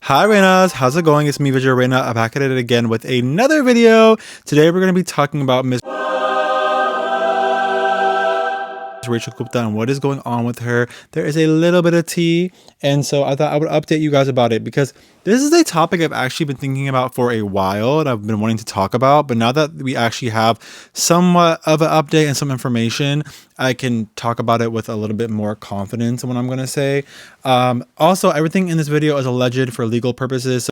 Hi Reynas, how's it going? It's me Vijay Reyna. I'm back at it again with another video. Today we're going to be talking about Miss Rachel Gupta and what is going on with her. There is a little bit of tea, and so I thought I would update you guys about it because this is a topic I've actually been thinking about for a while and I've been wanting to talk about. But now that we actually have somewhat of an update and some information, I can talk about it with a little bit more confidence in what I'm going to say. Also, everything in this video is alleged for legal purposes.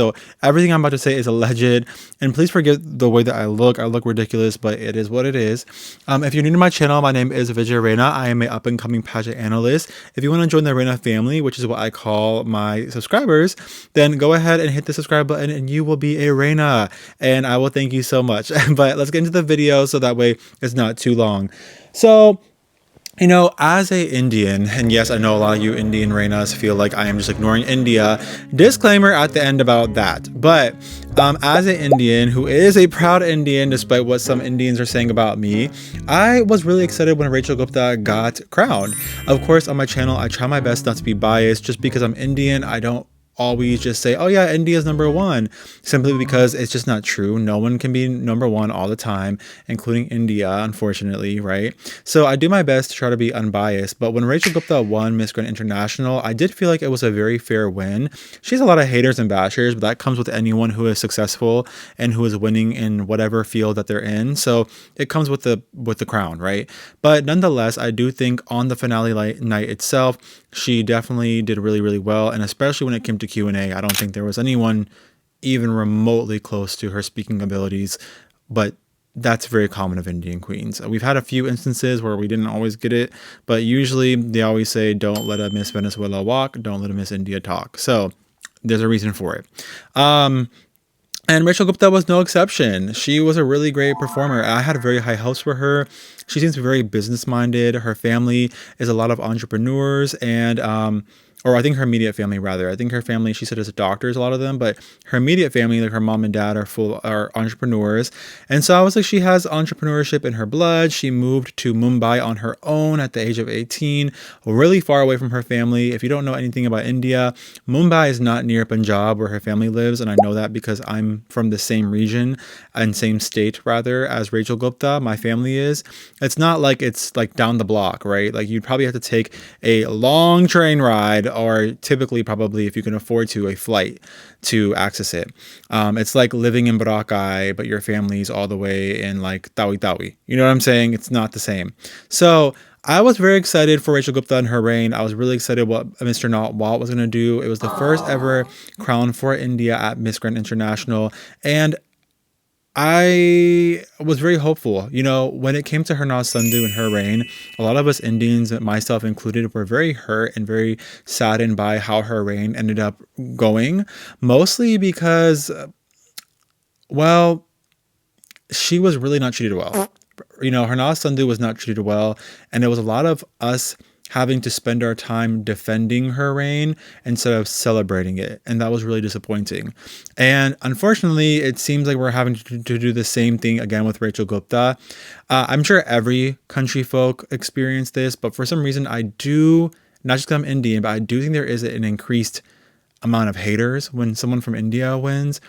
So everything I'm about to say is alleged, and please forgive the way that I look. I look ridiculous, but it is what it is. If you're new to my channel, my name is Vijay Reyna. I am an up-and-coming pageant analyst. If you want to join the Reyna family, which is what I call my subscribers, then go ahead and hit the subscribe button and you will be a Reyna, and I will thank you so much. But let's get into the video so that way it's not too long. So, you know, as a Indian, and yes, I know a lot of you Indian Reynas feel like I am just ignoring India. Disclaimer at the end about that. But as an Indian who is a proud Indian, despite what some Indians are saying about me, I was really excited when Rachel Gupta got crowned. Of course, on my channel, I try my best not to be biased. Just because I'm Indian, I don't always just say, oh yeah, India's number one, simply because it's just not true. No one can be number one all the time, including India, unfortunately, right? So I do my best to try to be unbiased, but when Rachel Gupta won Miss Grand International, I did feel like it was a very fair win. She has a lot of haters and bashers, but that comes with anyone who is successful and who is winning in whatever field that they're in. So it comes with the crown, right? But nonetheless, I do think on the finale night itself, she definitely did really, really well, and especially when it came to Q&A, I don't think there was anyone even remotely close to her speaking abilities, but that's very common of Indian queens. We've had a few instances where we didn't always get it, but usually they always say, don't let a Miss Venezuela walk, don't let a Miss India talk. So there's a reason for it. And Rachel Gupta was no exception. She was a really great performer. I had very high hopes for her. She seems very business-minded. Her family is a lot of entrepreneurs and or I think her immediate family rather. I think her family, she said, is doctors, a lot of them, but her immediate family, like her mom and dad, are entrepreneurs. And so I was like, she has entrepreneurship in her blood. She moved to Mumbai on her own at the age of 18, really far away from her family. If you don't know anything about India, Mumbai is not near Punjab where her family lives, and I know that because I'm from the same region and same state rather as Rachel Gupta, my family is. It's not like it's like down the block, right? Like you'd probably have to take a long train ride, or typically probably, if you can afford to, a flight to access it. It's like living in Boracay, but your family's all the way in like Tawi. You know what I'm saying? It's not the same. So I was very excited for Rachel Gupta and her reign. I was really excited what Mr. Walt was going to do. It was the first ever crown for India at Miss Grand International, and I was very hopeful. You know, when it came to Harnaaz Sandhu and her reign, a lot of us Indians, myself included, were very hurt and very saddened by how her reign ended up going, mostly because, well, she was really not treated well. You know, Harnaaz Sandhu was not treated well, and there was a lot of us having to spend our time defending her reign instead of celebrating it. And that was really disappointing. And unfortunately, it seems like we're having to do the same thing again with Rachel Gupta. I'm sure every country folk experience this, but for some reason I do, not just because I'm Indian, but I do think there is an increased amount of haters when someone from India wins.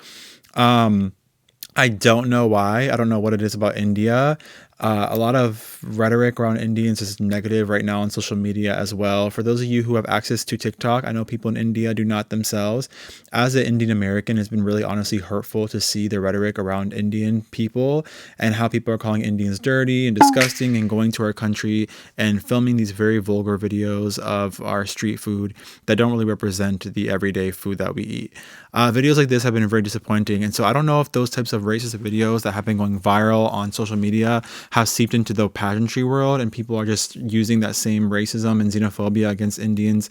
I don't know why. I don't know what it is about India. A lot of rhetoric around Indians is negative right now on social media as well. For those of you who have access to TikTok, I know people in India do not themselves. As an Indian American, it's been really honestly hurtful to see the rhetoric around Indian people and how people are calling Indians dirty and disgusting and going to our country and filming these very vulgar videos of our street food that don't really represent the everyday food that we eat. Videos like this have been very disappointing. And so I don't know if those types of racist videos that have been going viral on social media have seeped into the pageantry world and people are just using that same racism and xenophobia against Indians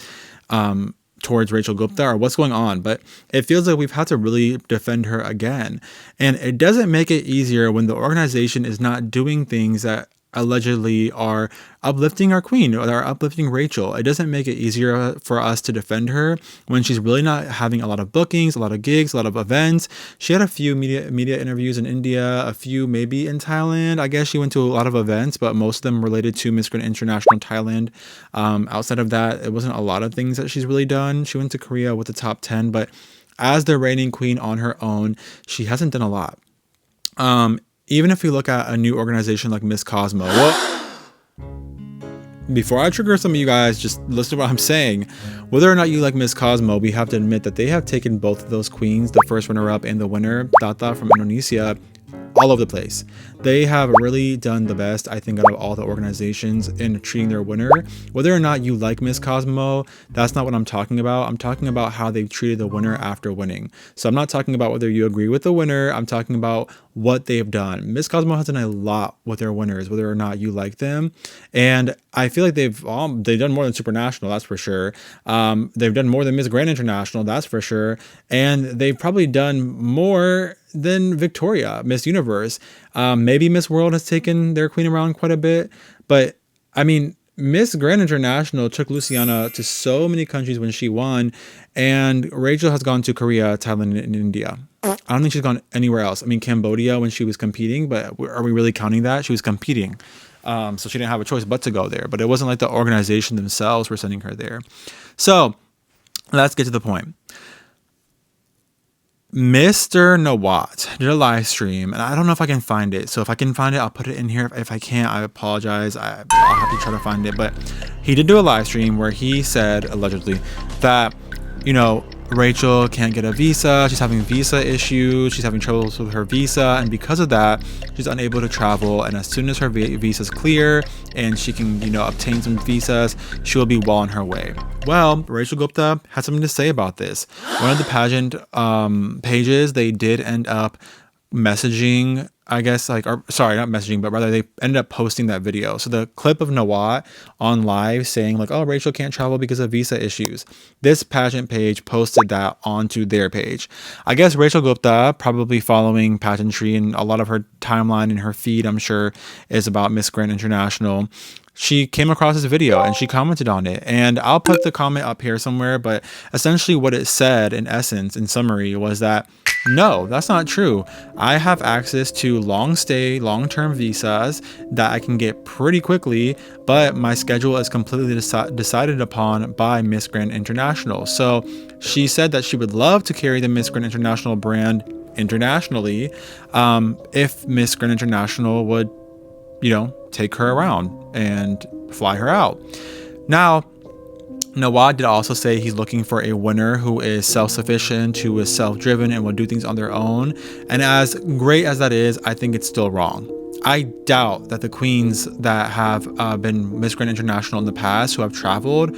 towards Rachel Gupta, or what's going on. But it feels like we've had to really defend her again. And it doesn't make it easier when the organization is not doing things that allegedly are uplifting our queen or are uplifting Rachel. It doesn't make it easier for us to defend her when she's really not having a lot of bookings, a lot of gigs, a lot of events. She had a few media interviews in India, a few maybe in Thailand. I guess she went to a lot of events, but most of them related to Miss Grand International Thailand. Outside of that, it wasn't a lot of things that she's really done. She went to Korea with the top 10, but as the reigning queen on her own, she hasn't done a lot. Even if you look at a new organization like Miss Cosmo, well, before I trigger some of you guys, just listen to what I'm saying. Whether or not you like Miss Cosmo, we have to admit that they have taken both of those queens, the first runner-up and the winner, Tata from Indonesia, all over the place. They have really done the best, I think, out of all the organizations in treating their winner. Whether or not you like Miss Cosmo, that's not what I'm talking about. I'm talking about how they've treated the winner after winning. So I'm not talking about whether you agree with the winner. I'm talking about what they've done. Miss Cosmo has done a lot with their winners, whether or not you like them. And I feel like they've done more than Supernational, that's for sure. They've done more than Miss Grand International, that's for sure. And they've probably done more than Victoria, Miss Universe. Maybe Miss World has taken their queen around quite a bit, but I mean, Miss Grand International took Luciana to so many countries when she won, and Rachel has gone to Korea, Thailand, and India. I don't think she's gone anywhere else. I mean, Cambodia when she was competing, but are we really counting that? She was competing. So she didn't have a choice but to go there, but it wasn't like the organization themselves were sending her there. So let's get to the point. Mr. Nawat did a live stream, and I don't know if I can find it. So if I can find it, I'll put it in here. If I can't, I apologize. I'll have to try to find it. But he did do a live stream where he said, allegedly, that, you know, Rachel can't get a visa. She's having visa issues. She's having troubles with her visa. And because of that, she's unable to travel. And as soon as her visa's clear and she can, you know, obtain some visas, she will be well on her way. Well, Rachel Gupta had something to say about this. One of the pageant pages, they did end up messaging, I guess, like, or sorry, not messaging, but rather they ended up posting that video. So the clip of Nawat on live saying like, oh, Rachel can't travel because of visa issues. This pageant page posted that onto their page. I guess Rachel Gupta, probably following pageantry, and a lot of her timeline and her feed, I'm sure, is about Miss Grand International. She came across this video and she commented on it, and I'll put the comment up here somewhere, but essentially what it said in essence, in summary, was that no, that's not true. I have access to long stay, long-term visas that I can get pretty quickly, but my schedule is completely decided upon by Miss Grand International. So she said that she would love to carry the Miss Grand International brand internationally if Miss Grand International would, you know, take her around and fly her out. Now, Nawad did also say he's looking for a winner who is self-sufficient, who is self-driven, and will do things on their own. And as great as that is, I think it's still wrong. I doubt that the queens that have been Miss Grand International in the past, who have traveled,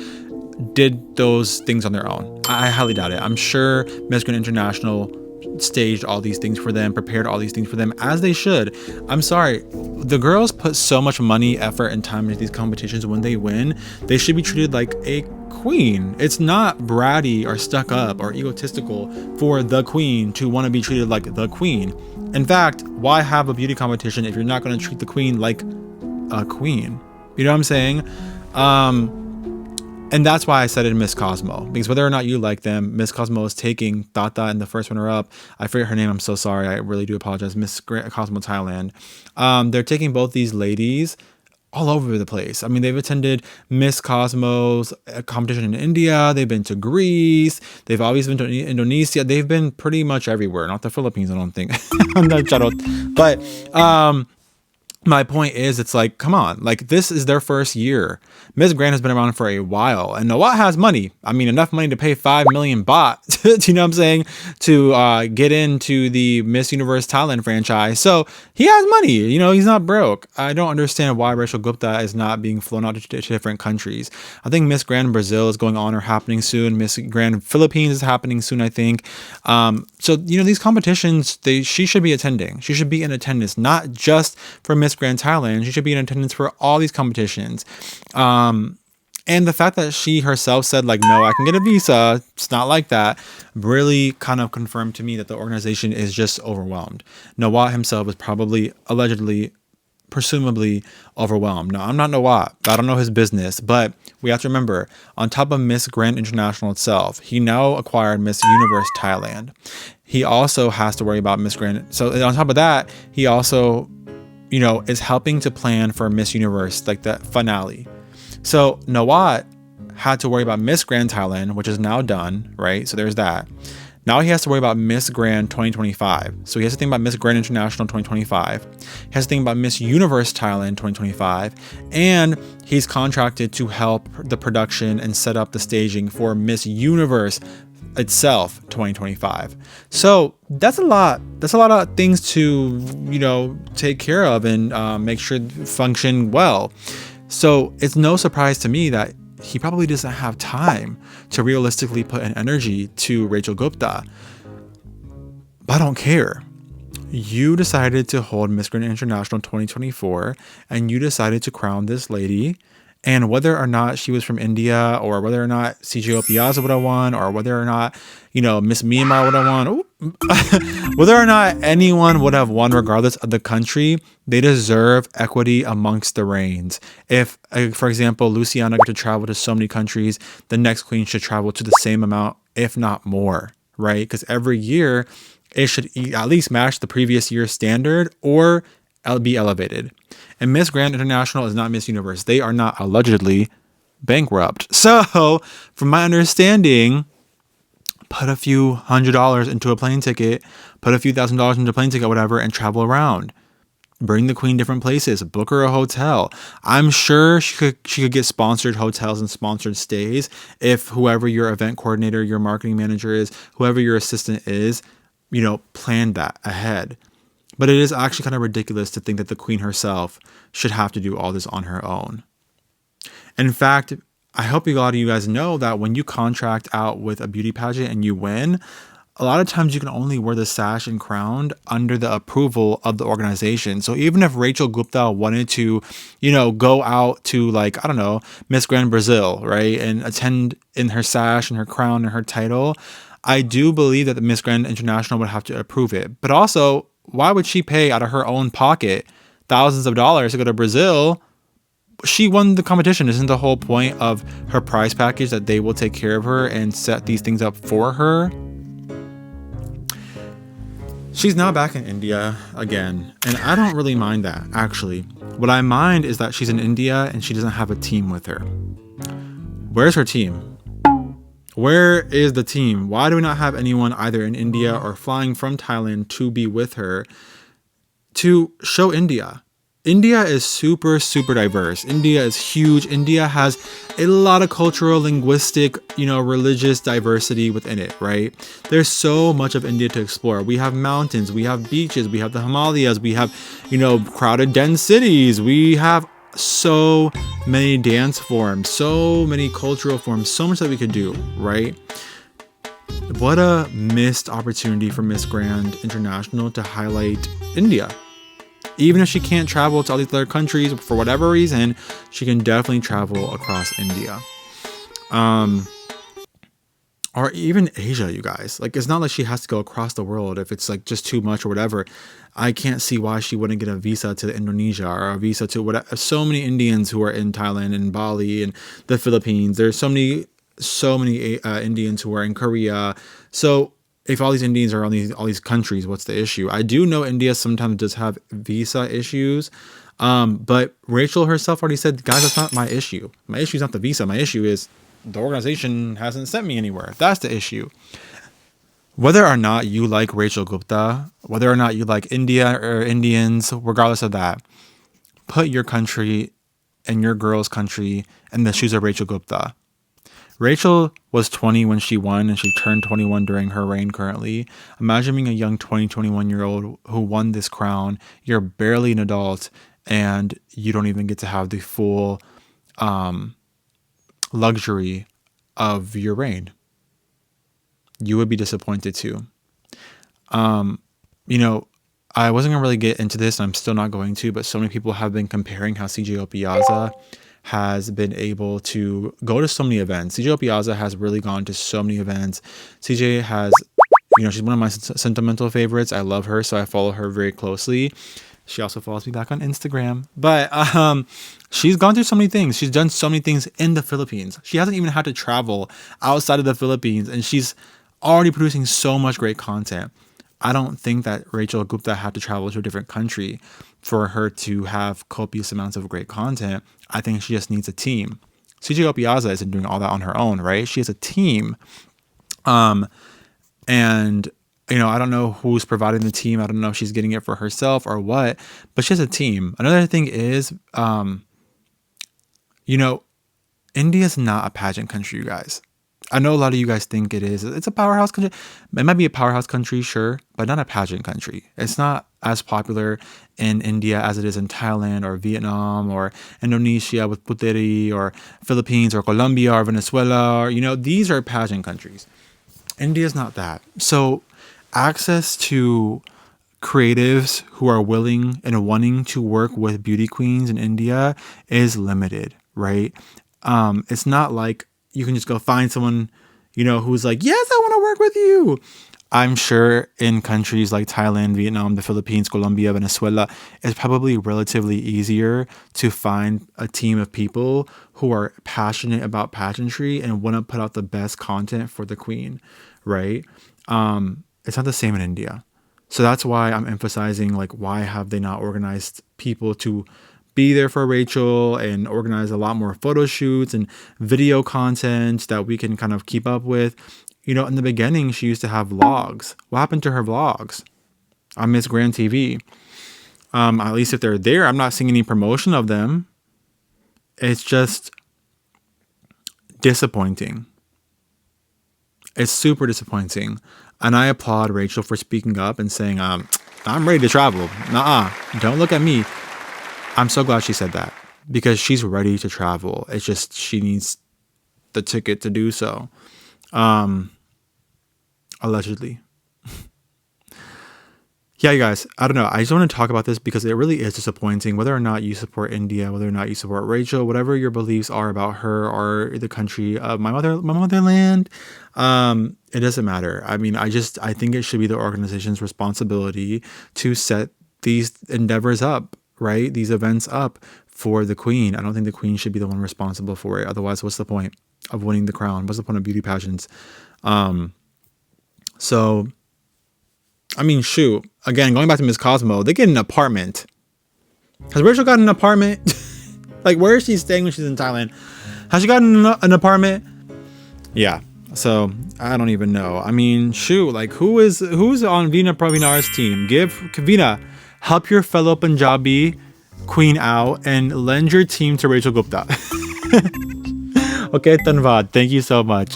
did those things on their own. I highly doubt it. I'm sure Miss Grand International staged all these things for them, prepared all these things for them, as they should. I'm sorry, the girls put so much money, effort, and time into these competitions. When they win, they should be treated like a queen. It's not bratty or stuck up or egotistical for the queen to want to be treated like the queen. In fact, why have a beauty competition if you're not going to treat the queen like a queen? You know what I'm saying? And that's why I said it in Miss Cosmo, because whether or not you like them, Miss Cosmo is taking Tata and the first runner-up. I forget her name. I'm so sorry. I really do apologize. Miss Cosmo Thailand. They're taking both these ladies all over the place. I mean, they've attended Miss Cosmo's competition in India. They've been to Greece. They've always been to Indonesia. They've been pretty much everywhere. Not the Philippines, I don't think. But my point is, it's like, come on, like, this is their first year. Ms. Grand has been around for a while, and Nawat has money. I mean, enough money to pay 5 million baht, you know what I'm saying, to get into the Miss Universe Thailand franchise. So he has money, you know, he's not broke. I don't understand why Rachel Gupta is not being flown out to different countries. I think Miss Grand Brazil is going on or happening soon. Miss Grand Philippines is happening soon, I think. So, you know, these competitions, she should be attending. She should be in attendance, not just for Miss Grand Thailand. She should be in attendance for all these competitions. And the fact that she herself said, like, no, I can get a visa, it's not like that, really kind of confirmed to me that the organization is just overwhelmed. Nawat himself is probably allegedly presumably overwhelmed. Now, I'm not Nawat. I don't know his business, but we have to remember, on top of Miss Grand International itself, he now acquired Miss Universe Thailand. He also has to worry about Miss Grand. So on top of that, he also, is helping to plan for Miss Universe, like the finale. So Nawat had to worry about Miss Grand Thailand, which is now done, right? So there's that. Now he has to worry about Miss Grand 2025. So he has to think about Miss Grand International 2025. He has to think about Miss Universe Thailand 2025. And he's contracted to help the production and set up the staging for Miss Universe itself 2025. So that's a lot. That's a lot of things to, take care of and make sure function well. So it's no surprise to me that he probably doesn't have time to realistically put an energy to Rachel Gupta. But I don't care. You decided to hold Miss Grand International 2024 and you decided to crown this lady. And whether or not she was from India or whether or not CJ Piazza would have won or whether or not, Miss Myanmar would have won, whether or not anyone would have won regardless of the country, they deserve equity amongst the reigns. If, for example, Luciana got to travel to so many countries, the next queen should travel to the same amount, if not more, right? Because every year it should at least match the previous year's standard or be elevated. And Miss Grand International is not Miss Universe. They are not allegedly bankrupt. So, from my understanding, put a few $100s into a plane ticket, put a few $1,000s into a plane ticket, whatever, and travel around. Bring the queen different places. Book her a hotel. I'm sure she could get sponsored hotels and sponsored stays if whoever your event coordinator, your marketing manager is, whoever your assistant is, plan that ahead. But it is actually kind of ridiculous to think that the queen herself should have to do all this on her own. In fact, I hope a lot of you guys know that when you contract out with a beauty pageant and you win, a lot of times you can only wear the sash and crown under the approval of the organization. So even if Rachel Gupta wanted to, go out to Miss Grand Brazil, right, and attend in her sash and her crown and her title, I do believe that the Miss Grand International would have to approve it. But also, why would she pay out of her own pocket thousands of dollars to go to Brazil? She won the competition. Isn't the whole point of her prize package that they will take care of her and set these things up for her? She's now back in India again, and I don't really mind that, actually. What I mind is that she's in India and she doesn't have a team with her. Where's her team? Where is the team? Why do we not have anyone either in India or flying from Thailand to be with her to show India? India is super, super diverse. India is huge. India has a lot of cultural, linguistic, religious diversity within it, right? There's so much of India to explore. We have mountains, we have beaches, we have the Himalayas, we have, crowded, dense cities. We have so many dance forms, so many cultural forms, so much that we could do, right? What a missed opportunity for Miss Grand International to highlight India. Even if she can't travel to all these other countries for whatever reason, she can definitely travel across India. Or even Asia, you guys. It's not like she has to go across the world if it's just too much or whatever. I can't see why she wouldn't get a visa to Indonesia or a visa to whatever. So many Indians who are in Thailand and Bali and the Philippines. There's so many Indians who are in Korea. So if all these Indians are on all these countries, what's the issue? I do know India sometimes does have visa issues. But Rachel herself already said, guys, that's not my issue. My issue is not the visa. My issue is the organization hasn't sent me anywhere. That's the issue. Whether or not you like Rachel Gupta, whether or not you like India or Indians, regardless of that, put your country and your girl's country in the shoes of Rachel Gupta. Rachel was 20 when she won, and she turned 21 during her reign currently. Imagine being a young 21-year-old who won this crown. You're barely an adult, and you don't even get to have the full luxury of your reign. You would be disappointed too. I wasn't gonna really get into this, and I'm still not going to, but so many people have been comparing how CJ Piazza has been able to go to so many events. CJ Piazza has really gone to so many events. CJ has, she's one of my sentimental favorites. I love her, so I follow her very closely. She also follows me back on Instagram. But she's gone through so many things. She's done so many things in the Philippines. She hasn't even had to travel outside of the Philippines, and she's already producing so much great content. I don't think that Rachel Gupta had to travel to a different country for her to have copious amounts of great content. I think she just needs a team. CJ Opiaza isn't doing all that on her own, right? She has a team. And I don't know who's providing the team. I don't know if she's getting it for herself or what, but she has a team. Another thing is, India's not a pageant country, you guys. I know a lot of you guys think it is. It's a powerhouse country. It might be a powerhouse country, sure, but not a pageant country. It's not as popular in India as it is in Thailand or Vietnam or Indonesia with Puteri, or Philippines or Colombia or Venezuela. Or, these are pageant countries. India's not that. So access to creatives who are willing and wanting to work with beauty queens in India is limited, right? It's not like you can just go find someone, who's like, yes, I want to work with you. I'm sure in countries like Thailand, Vietnam, the Philippines, Colombia, Venezuela, it's probably relatively easier to find a team of people who are passionate about pageantry and want to put out the best content for the queen, right? It's not the same in India. So that's why I'm emphasizing, like, why have they not organized people to be there for Rachel and organize a lot more photo shoots and video content that we can kind of keep up with. In the beginning, she used to have vlogs. What happened to her vlogs on Miss Grand TV? At least if they're there, I'm not seeing any promotion of them. It's just disappointing. It's super disappointing. And I applaud Rachel for speaking up and saying, I'm ready to travel. Don't look at me. I'm so glad she said that, because she's ready to travel. It's just she needs the ticket to do so. Allegedly. Yeah, you guys, I don't know. I just want to talk about this because it really is disappointing. Whether or not you support India, whether or not you support Rachel, whatever your beliefs are about her or the country of my motherland, it doesn't matter. I mean, I think it should be the organization's responsibility to set these endeavors up, right? These events up for the queen. I don't think the queen should be the one responsible for it. Otherwise, what's the point of winning the crown? What's the point of beauty pageants? So, I mean, shoot. Again, going back to Miss Cosmo, they get an apartment. Has Rachel gotten an apartment? Like, where is she staying when she's in Thailand? Has she gotten an apartment? Yeah. So, I don't even know. I mean, shoot. Like, who's on Veena Pravinar's team? Give Veena, help your fellow Punjabi queen out and lend your team to Rachel Gupta. Okay, Tanvad. Thank you so much.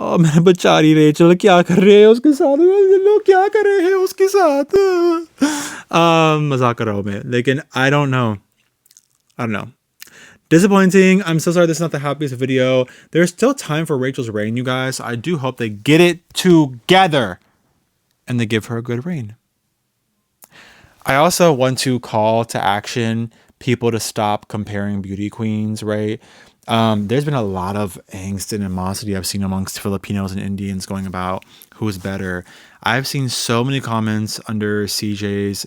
Oh, मैंने बेचारी Rachel क्या कर रहे हैं उसके साथ, लोग क्या कर रहे हैं उसके साथ, मजाक कर रहा हूँ मैं, लेकिन I don't know. Disappointing. I'm so sorry this is not the happiest video. There's still time for Rachel's reign, you guys. I do hope they get it together and they give her a good reign. I also want to call to action people to stop comparing beauty queens, right? There's been a lot of angst and animosity I've seen amongst Filipinos and Indians going about who's better. I've seen so many comments under CJ's.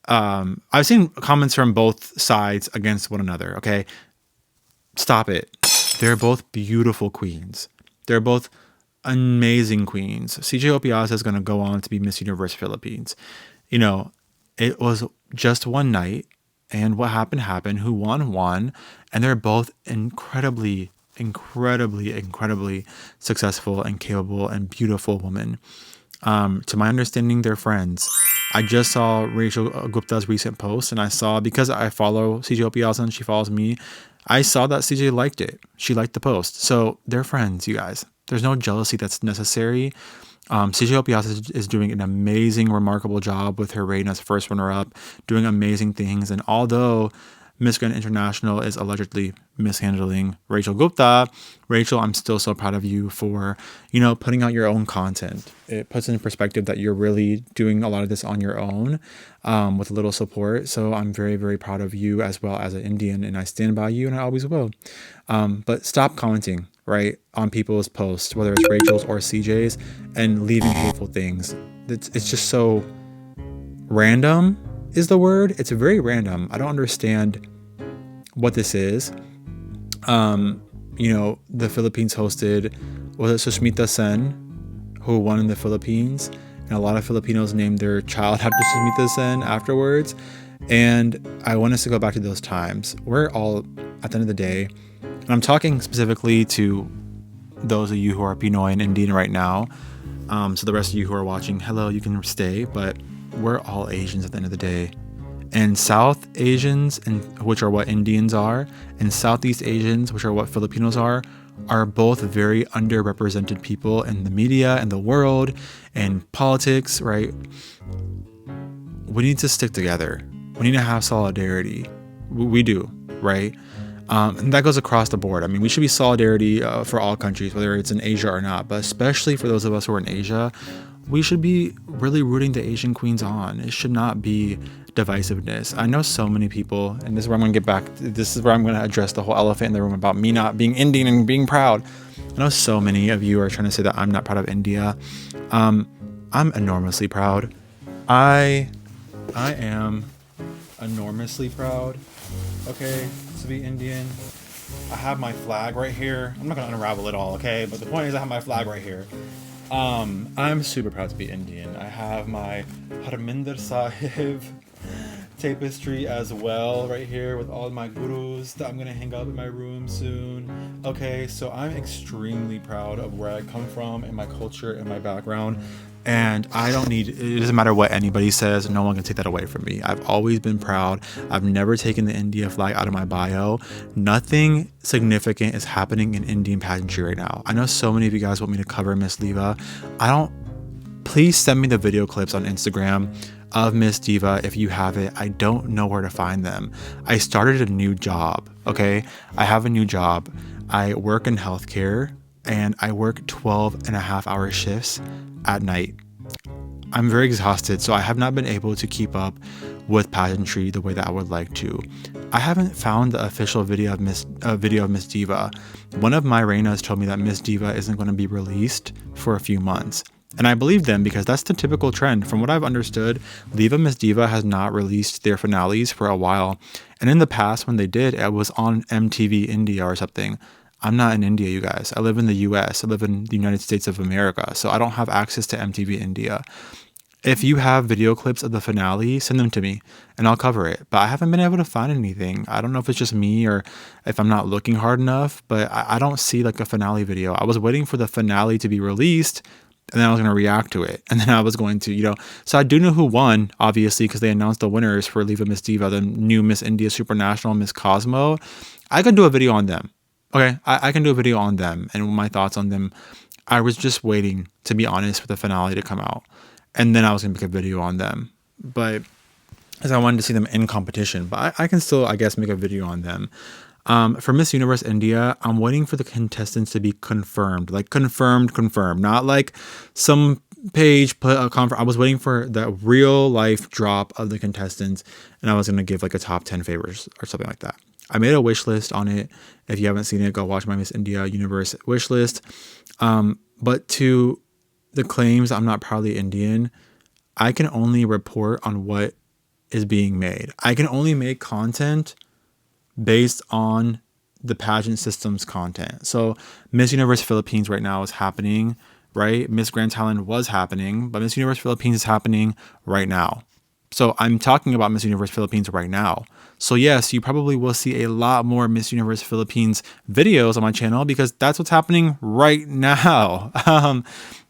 I've seen comments from both sides against one another. Okay, stop it. They're both beautiful queens. They're both amazing queens. CJ Opiaza is going to go on to be Miss Universe Philippines. It was just one night. And what happened, who won. And they're both incredibly successful and capable and beautiful women. To my understanding, they're friends. I just saw Rachel Gupta's recent post, and I saw, because I follow CJ Opiaza and she follows me, I saw that CJ liked it. She liked the post. So they're friends, you guys. There's no jealousy that's necessary. CJ Opiaza is doing an amazing, remarkable job with her Reyna's first runner-up, doing amazing things. And although Miss Grand International is allegedly mishandling Rachel Gupta, Rachel, I'm still so proud of you for, putting out your own content. It puts in perspective that you're really doing a lot of this on your own, with a little support. So I'm very, very proud of you as well as an Indian, and I stand by you and I always will. But stop commenting, right, on people's posts, whether it's Rachel's or CJ's, and leaving hateful things. It's just so random is the word. It's very random. I don't understand what this is. The Philippines hosted, was it Susmita Sen, who won in the Philippines? And a lot of Filipinos named their child after Susmita Sen afterwards. And I want us to go back to those times. We're all, at the end of the day, and I'm talking specifically to those of you who are Pinoy and Indian right now. So the rest of you who are watching, hello, you can stay, but we're all Asians at the end of the day. And South Asians, which are what Indians are, and Southeast Asians, which are what Filipinos are both very underrepresented people in the media and the world and politics, right? We need to stick together. We need to have solidarity. We do, right? And that goes across the board. I mean, we should be solidarity for all countries, whether it's in Asia or not, but especially for those of us who are in Asia, we should be really rooting the Asian queens on. It should not be divisiveness. I know so many people, and this is where I'm going to get back. This is where I'm going to address the whole elephant in the room about me not being Indian and being proud. I know so many of you are trying to say that I'm not proud of India. I'm enormously proud. I am enormously proud. Okay, to be Indian. I have my flag right here. I'm not going to unravel it all, okay? But the point is I have my flag right here. I'm super proud to be Indian. I have my Harminder Sahib tapestry as well right here with all my gurus that I'm gonna hang up in my room soon. Okay, so I'm extremely proud of where I come from and my culture and my background. And it doesn't matter what anybody says, no one can take that away from me. I've always been proud. I've never taken the India flag out of my bio. Nothing significant is happening in Indian pageantry right now. I know so many of you guys want me to cover Miss Diva. Please send me the video clips on Instagram of Miss Diva if you have it. I don't know where to find them. I started a new job, okay? I have a new job. I work in healthcare and I work 12.5-hour shifts at night. I'm very exhausted, so I have not been able to keep up with pageantry the way that I would like to. I haven't found the official video of Miss Diva. One of my Reynas told me that Miss Diva isn't going to be released for a few months. And I believe them because that's the typical trend. From what I've understood, Viva Miss Diva has not released their finales for a while. And in the past, when they did, it was on MTV India or something. I'm not in India, you guys. I live in the US. I live in the United States of America. So I don't have access to MTV India. If you have video clips of the finale, send them to me and I'll cover it. But I haven't been able to find anything. I don't know if it's just me or if I'm not looking hard enough, but I don't see like a finale video. I was waiting for the finale to be released and then I was going to react to it. And then I was going to, so I do know who won, obviously, because they announced the winners for Viva Miss Diva, the new Miss India Supernational, Miss Cosmo. I could do a video on them. Okay, I can do a video on them and my thoughts on them. I was just waiting, to be honest, for the finale to come out. And then I was going to make a video on them. But as I wanted to see them in competition. But I can still, I guess, make a video on them. For Miss Universe India, I'm waiting for the contestants to be confirmed. Like confirmed. Not like some page put a confirm. I was waiting for the real life drop of the contestants. And I was going to give like a top 10 favorites or something like that. I made a wish list on it. If you haven't seen it, go watch my Miss India Universe wish list. But to the claims I'm not proudly Indian, I can only report on what is being made. I can only make content based on the pageant system's content. So Miss Universe Philippines right now is happening, right? Miss Grand Talent was happening, but Miss Universe Philippines is happening right now. So I'm talking about Miss Universe Philippines right now. So yes, you probably will see a lot more Miss Universe Philippines videos on my channel because that's what's happening right now.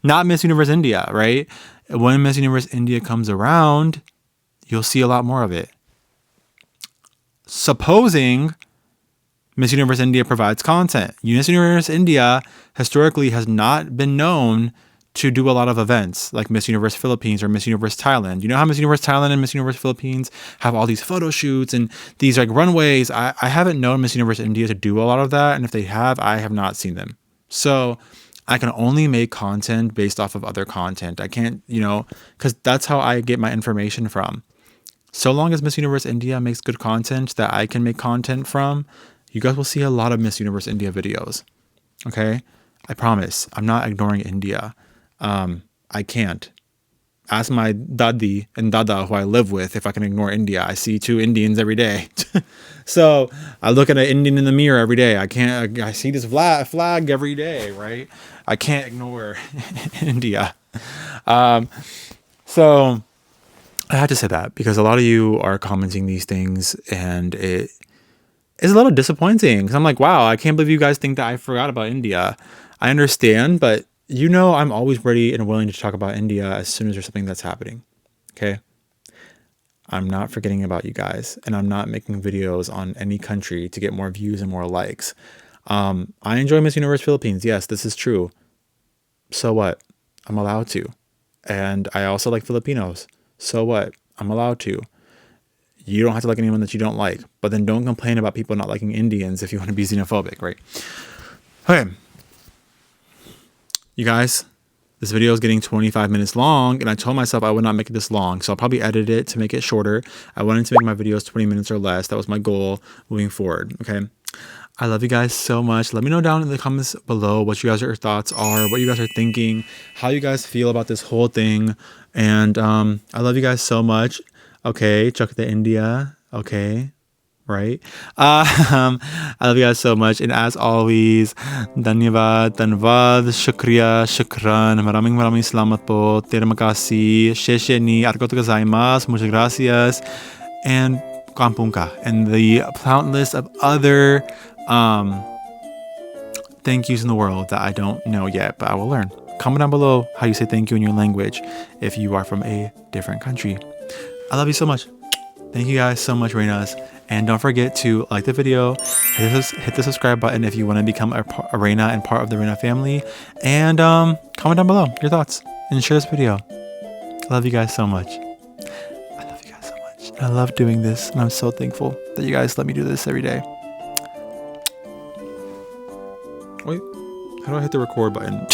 Not Miss Universe India, right? When Miss Universe India comes around, you'll see a lot more of it. Supposing Miss Universe India provides content. Miss Universe India historically has not been known to do a lot of events like Miss Universe Philippines or Miss Universe Thailand. You know how Miss Universe Thailand and Miss Universe Philippines have all these photo shoots and these like runways? I haven't known Miss Universe India to do a lot of that. And if they have, I have not seen them. So I can only make content based off of other content. I can't, because that's how I get my information from. So long as Miss Universe India makes good content that I can make content from, you guys will see a lot of Miss Universe India videos. Okay? I promise. I'm not ignoring India. I can't. Ask my dadi and dada who I live with if I can ignore India. I see 2 Indians every day. So I look at an Indian in the mirror every day. I see this flag every day, right? I can't ignore India. So I had to say that because a lot of you are commenting these things, and it is a little disappointing because I'm like, wow, I can't believe you guys think that I forgot about India. I understand, but I'm always ready and willing to talk about India as soon as there's something that's happening. Okay. I'm not forgetting about you guys, and I'm not making videos on any country to get more views and more likes. I enjoy Miss Universe Philippines. Yes, this is true. So what? I'm allowed to. And I also like Filipinos. So what? I'm allowed to. You don't have to like anyone that you don't like, but then don't complain about people not liking Indians if you want to be xenophobic, right? Okay. You guys, this video is getting 25 minutes long, and I told myself I would not make it this long, so I'll probably edit it to make it shorter. I wanted to make my videos 20 minutes or less. That was my goal moving forward, okay? I love you guys so much. Let me know down in the comments below what you guys' your thoughts are, what you guys are thinking, how you guys feel about this whole thing, and I love you guys so much. Okay, Chak the India, okay. Right? I love you guys so much. And as always, dhanyavad, shukriya, shukran, maraming salamat po, terima kasih, sheshe ni, arigatou gozaimasu, muchas gracias, and kampunka, and the countless of other thank yous in the world that I don't know yet, but I will learn. Comment down below how you say thank you in your language if you are from a different country. I love you so much. Thank you guys so much, Reynas. And don't forget to like the video, hit the subscribe button if you want to become a Reyna and part of the Reyna family. And comment down below your thoughts and share this video. I love you guys so much. I love you guys so much. I love doing this, and I'm so thankful that you guys let me do this every day. Wait, how do I hit the record button?